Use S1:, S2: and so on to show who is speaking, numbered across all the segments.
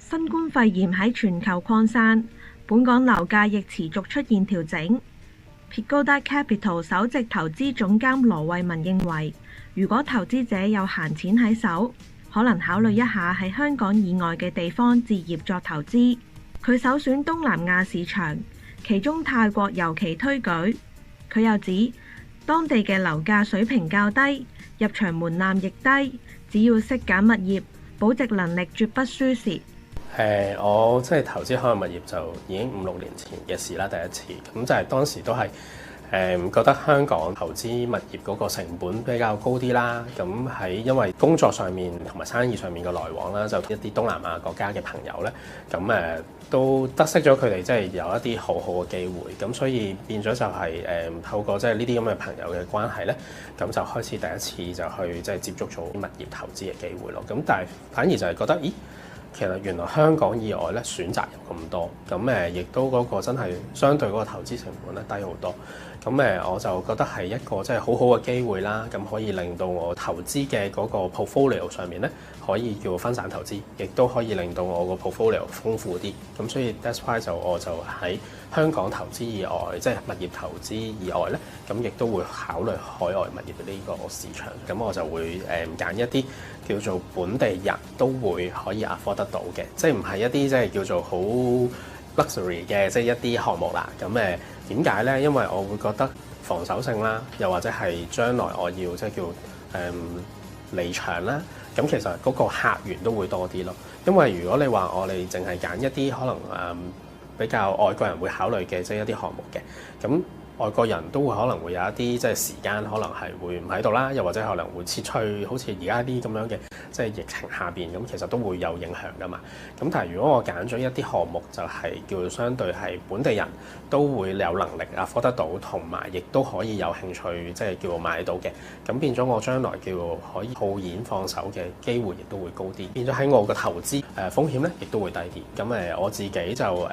S1: 新冠肺炎喺全球擴散，本港樓價亦持續出現調整。Pagoda Capital 首席投資總監羅慧文認為，如果投資者有閒錢喺手，可能考慮一下喺香港以外嘅地方置業作投資。佢首選東南亞市場，其中泰國尤其推舉。佢又指，當地嘅樓價水平較低，入場門檻亦低，只要識揀物業，保值能力絕不輸蝕。
S2: 我即係投資海外物業就已經5-6年前嘅事啦，第一次咁就係當時都係覺得香港投資物業嗰個成本比較高啲啦。咁喺因為工作上面同埋生意上面嘅來往啦，就一啲東南亞國家嘅朋友咧，咁都得悉咗佢哋即係有一啲好好嘅機會，咁所以變咗就係透過即係呢啲咁嘅朋友嘅關係咧，咁就開始第一次就去即係接觸咗物業投資嘅機會咯。咁但係反而就係覺得，咦？其實原來香港以外咧選擇有咁多，咁亦都嗰個真係相對嗰個投資成本咧低好多，咁我就覺得係一個即係好好嘅機會啦，咁可以令到我投資嘅嗰個 portfolio 上面咧可以叫分散投資，亦都可以令到我個 portfolio 豐富啲，咁所以 that's why 我就喺香港投資以外，即係物業投資以外咧，咁亦都會考慮海外物業嘅呢個市場，咁我就會揀一啲叫做本地人都會可以 afford 得到嘅，即係唔係一啲即係叫做好 luxury 嘅即係一啲項目啦。咁點解咧？因為我會覺得防守性啦，又或者係將來我要即係叫離場啦，咁其實嗰個客源都會多啲咯。因為如果你話我哋淨係揀一啲可能比較外國人會考慮嘅即係一啲項目嘅，咁外國人都會可能會有一啲即係時間可能係會唔喺度啦，又或者可能會撤退，好似而家啲咁樣嘅即係疫情下邊，咁其實都會有影響噶嘛。咁但係如果我揀咗一啲項目，就係叫相對係本地人都會有能力afford得到，同埋亦都可以有興趣即係叫我買到嘅，咁變咗我將來叫可以套現放手嘅機會亦都會高啲，變咗喺我嘅投資風險咧亦都會低啲。咁我自己就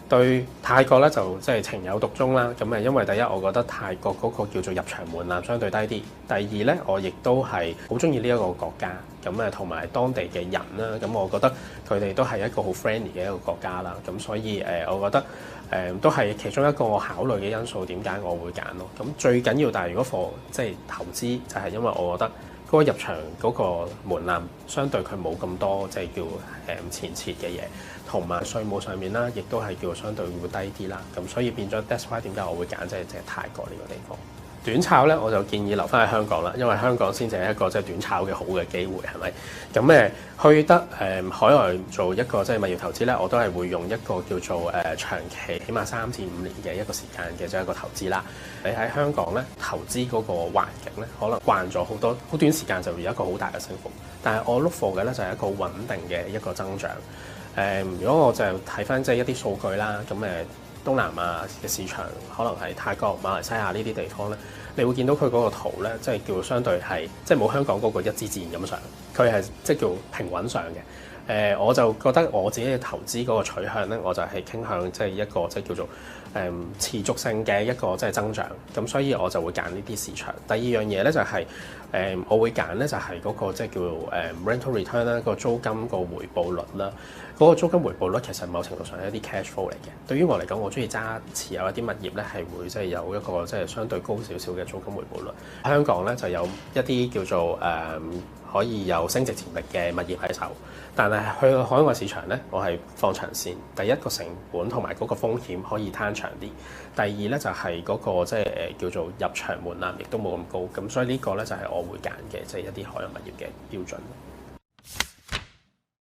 S2: 對泰國咧就即係情有獨鐘啦。咁因為第一我覺得泰國嗰個叫做入場門檻相對低啲，第二咧我亦都係好中意呢一個國家，咁同埋當地嘅人啦，咁我覺得佢哋都係一個好 friendly 嘅一個國家啦。咁所以我覺得都係其中一個我考慮嘅因素，點解我會揀咯。咁最緊要，但係如果即係投資就係因為我覺得嗰個入場嗰個門檻相對佢冇咁多即係叫前設嘅嘢，同埋稅務上面啦，亦都係叫相對會低啲啦。咁所以變咗 that's why 點解我會揀即係泰國呢個地方。短炒咧，我就建議留翻喺香港啦，因為香港先至係一個即係短炒嘅好嘅機會，係咪？咁去得海外做一個即係物業投資咧，我都係會用一個叫做長期，起碼3至5年嘅一個時間嘅即係一個投資啦。你喺香港咧投資嗰個環境咧，可能慣咗好短時間就會有一個好大嘅升幅，但係我 look for 嘅咧就係一個穩定嘅一個增長。如果我就睇翻即係一啲數據啦，咁東南亞嘅市場可能係泰國、馬來西亞呢啲地方咧，你會見到佢嗰個圖咧，即係叫相對係即係冇香港嗰個一支箭咁上，佢係即係叫平穩上嘅。我就覺得我自己嘅投資嗰個取向咧，我就係傾向即係一個即係叫做持續性嘅一個即係增長，咁所以我就會揀呢啲市場。第二樣嘢咧就係我會揀咧就係嗰個即係叫做rental return 啦，個租金個回報率啦。嗰個租金回報率其實某程度上係一啲 cash flow 嚟嘅。對於我嚟講，我中意持有一啲物業咧，係會即係有一個即係相對高少少嘅租金回報率。香港咧就有一啲叫做可以有升值潛力嘅物業喺手，但係去到海外市場咧，我係放長線。第一個成本同埋嗰個風險可以攤長啲，第二咧就係嗰個即係叫做入場門檻亦都冇咁高，咁所以呢個咧就係我會揀嘅即係一啲海外物業嘅標準。